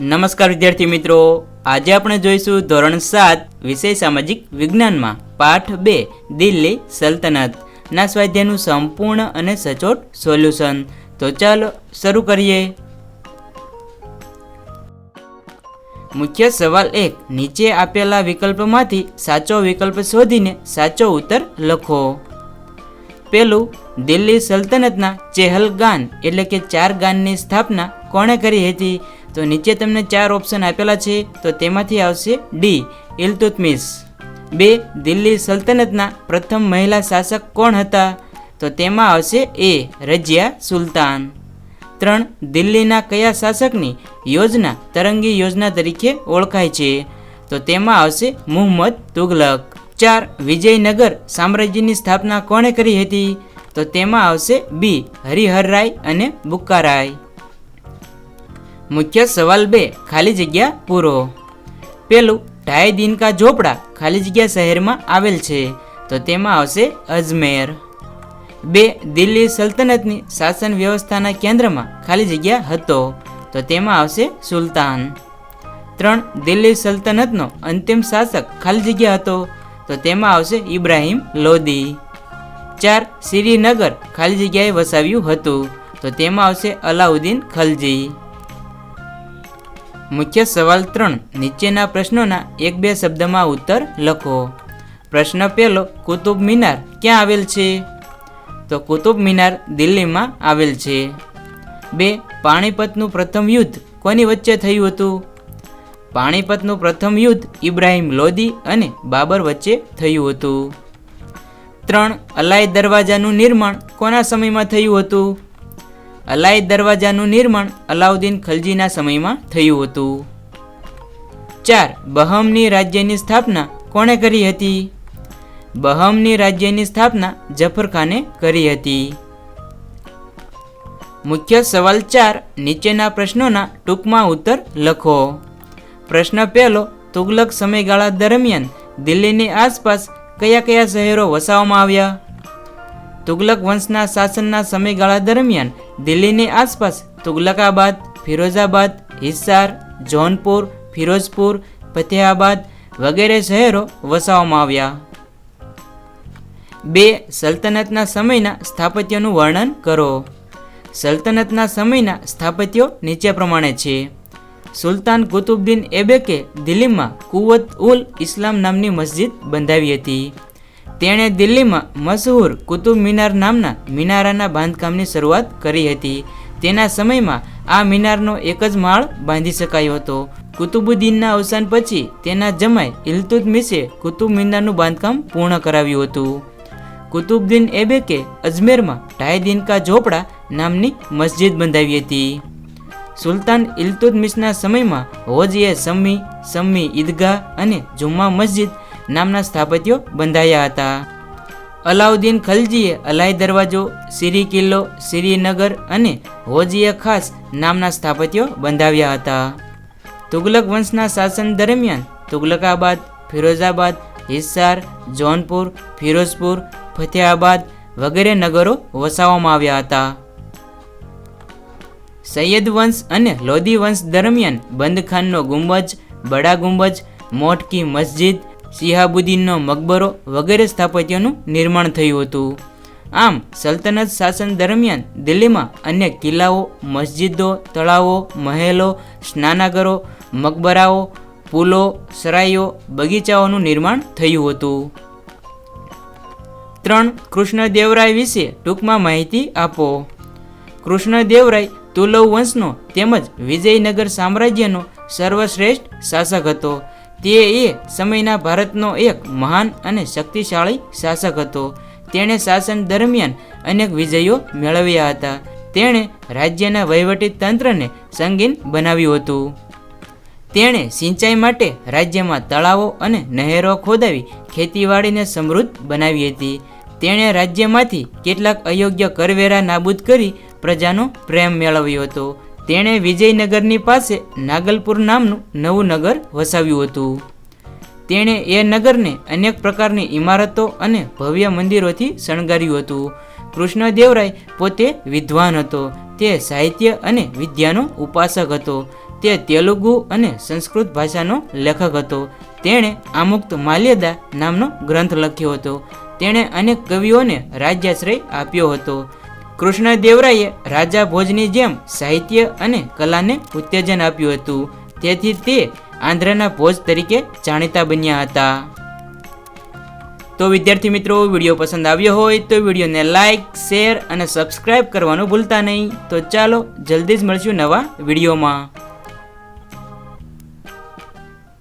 નમસ્કાર વિદ્યાર્થી મિત્રો, આજે આપણે જોઈશું ધોરણ 7 વિષય સામાજિક વિજ્ઞાનમાં પાઠ 2 દિલ્હી સલ્તનતના સ્વાધ્યાયનું સંપૂર્ણ અને સચોટ સોલ્યુશન. તો ચાલો શરૂ કરીએ. મુખ્ય સવાલ 1. નીચે આપેલા વિકલ્પમાંથી સાચો વિકલ્પ શોધીને સાચો ઉત્તર લખો. પેલું, દિલ્હી સલ્તનતના ચેહલગાન એટલે કે 4 ગાનની સ્થાપના કોણે કરી હતી? તો નીચે તમને 4 ઓપ્શન આપેલા છે, તો તેમાંથી આવશે ડી ઇલ્તુત્મિશ. 2. દિલ્હી સલ્તનતના પ્રથમ મહિલા શાસક કોણ હતા? તો તેમાં આવશે એ રજિયા સુલતાન. 3. દિલ્હીના કયા શાસકની યોજના તરંગી યોજના તરીકે ઓળખાય છે? તો તેમાં આવશે મુહમ્મદ તુગલક. 4. વિજયનગર સામ્રાજ્યની સ્થાપના કોણે કરી હતી? તો તેમાં આવશે બી હરિહરરાય અને બુક્કારાય. મુખ્ય સવાલ 2. ખાલી જગ્યા પૂરો. પેલું, ઢાઈ દિનકા ઝોપડા ખાલી જગ્યા શહેરમાં આવેલ છે, તો તેમાં આવશે અજમેર. 2. દિલ્હી સલ્તનતની શાસન વ્યવસ્થાના કેન્દ્રમાં ખાલી જગ્યા હતો, તો તેમાં આવશે સુલતાન. 3. દિલ્હી સલ્તનતનો અંતિમ શાસક ખાલી જગ્યા હતો, તો તેમાં આવશે ઇબ્રાહિમ લોદી. 4. શ્રીનગર ખાલી જગ્યાએ વસાવ્યું હતું, તો તેમાં આવશે અલાઉદ્દીન ખલજી. મુખ્ય સવાલ 3. નીચેના પ્રશ્નોના 1-2 શબ્દમાં ઉત્તર લખો. પ્રશ્ન પહેલો, કુતુબ મિનાર ક્યાં આવેલ છે? તો કુતુબ મિનાર દિલ્હીમાં આવેલ છે. 2. પાણીપતનું પ્રથમ યુદ્ધ કોની વચ્ચે થયું હતું? પાણીપતનું પ્રથમ યુદ્ધ ઇબ્રાહિમ લોદી અને બાબર વચ્ચે થયું હતું. 3. અલાઈ દરવાજાનું નિર્માણ કોના સમયમાં થયું હતું? અલાઈ દરવાજાનું નિર્માણ અલાઉદ્દીન ખલજીના સમયમાં થયું હતું. 4. બહમની રાજ્યની સ્થાપના કોણે કરી હતી? બહમની રાજ્યની સ્થાપના જફર ખાને કરી હતી. મુખ્ય સવાલ 4. નીચેના પ્રશ્નોના ટૂંકમાં ઉત્તર લખો. પ્રશ્ન પહેલો, તુગલક સમયગાળા દરમિયાન દિલ્હીની આસપાસ કયા કયા શહેરો વસાવવામાં આવ્યા? તુગલક વંશના શાસનના સમયગાળા દરમિયાન દિલ્હીની આસપાસ તુગલકાબાદ, ફિરોઝાબાદ, હિસાર, જૌનપુર, ફિરોઝપુર, ફતેહાબાદ વગેરે શહેરો વસાવવામાં આવ્યા. 2. સલ્તનતના સમયના સ્થાપત્યનું વર્ણન કરો. સલ્તનતના સમયના સ્થાપત્યો નીચે પ્રમાણે છે. સુલતાન કુતુબુદ્દીન એબકે દિલ્હીમાં કુવત ઉલ ઇસ્લામ નામની મસ્જિદ બંધાવી હતી. તેણે દિલ્હીમાં મશહૂર કુતુબ મિનાર નામના મિનારાના બાંધકામની શરૂઆત કરી હતી. તેના સમયમાં આ મિનારનો એક જ માળ બાંધી શકાયો હતો. કુતુબુદ્દીનના અવસાન પછી તેના જમાઈ ઇલ્તુત્મિશે કુતુબ મિનારનું બાંધકામ પૂર્ણ કરાવ્યું હતું. કુતુબુદ્દીન એબકે અજમેરમાં ઢાઈ દિનકા ઝોપડા નામની મસ્જિદ બંધાવી હતી. સુલતાન ઇલ્તુત્મિશના સમયમાં હોજીએ સમ્મી ઈદગાહ અને જુમ્મા મસ્જિદ નામના સ્થાપત્યો બંધાયા હતા. અલાઉદ્દીન ખલજીએ અલાઈ દરવાજો, સિરી કિલ્લો, શ્રીનગર અને હોજીએ ખાસ નામના સ્થાપત્યો બંધાવ્યા હતા. તુગલક વંશના શાસન દરમિયાન તુગલકાબાદ, ફિરોઝાબાદ, હિસાર, જૌનપુર, ફિરોઝપુર, ફતેહાબાદ વગેરે નગરો વસાવવામાં આવ્યા હતા. સૈયદ વંશ અને લોદી વંશ દરમિયાન બંદખાનનો ગુંબજ, બડા ગુંબજ, મોટ કી મસ્જિદ, શિહાબુદ્દીનનો મકબરો વગેરે સ્થાપત્યોનું નિર્માણ થયું હતું. આમ સલ્તનત શાસન દરમિયાન દિલ્હીમાં અન્ય કિલ્લાઓ, મસ્જિદો, તળાવો, મહેલો, સ્નાનાગરો, મકબરાઓ, પુલો, સરાઈઓ, બગીચાઓનું નિર્માણ થયું હતું. 3. કૃષ્ણદેવરાય વિશે ટૂંકમાં માહિતી આપો. કૃષ્ણદેવરાય તુલવ વંશનો તેમજ વિજયનગર સામ્રાજ્યનો સર્વશ્રેષ્ઠ શાસક હતો. તે સમયના ભારતનો એક મહાન અને શક્તિશાળી શાસક હતો. તેણે શાસન દરમિયાન અનેક વિજયો મેળવ્યા હતા. તેણે રાજ્યના વહીવટી તંત્રને સંગીન બનાવ્યું હતું. તેણે સિંચાઈ માટે રાજ્યમાં તળાવો અને નહેરો ખોદાવી ખેતીવાડીને સમૃદ્ધ બનાવી હતી. તેણે રાજ્યમાંથી કેટલાક અયોગ્ય કરવેરા નાબૂદ કરી પ્રજાનો પ્રેમ મેળવ્યો હતો. તેણે વિજયનગરની પાસે નાગલપુર નામનું નવું નગર વસાવ્યું હતું. તેણે એ નગરને અનેક પ્રકારની ઇમારતો અને ભવ્ય મંદિરોથી શણગાર્યું હતું. કૃષ્ણદેવરાય પોતે વિદ્વાન હતો. તે સાહિત્ય અને વિદ્યાનો ઉપાસક હતો. તે તેલુગુ અને સંસ્કૃત ભાષાનો લેખક હતો. તેણે આમુક્ત માલ્યદા નામનો ગ્રંથ લખ્યો હતો. તેણે અનેક કવિઓને રાજ્યાશ્રય આપ્યો હતો. કૃષ્ણદેવરાયે રાજા ભોજની જેમ સાહિત્ય અને કલાને ઉત્તેજન આપ્યું હતું. તેથી તે આંધ્રના ભોજ તરીકે જાણીતા બન્યા હતા. તો વિદ્યાર્થી મિત્રો, વિડીયો પસંદ આવ્યો હોય તો વિડીયોને લાઇક, શેર અને સબસ્ક્રાઇબ કરવાનું ભૂલતા નહીં. તો ચાલો જલ્દી જ મળશું નવા વિડીયોમાં.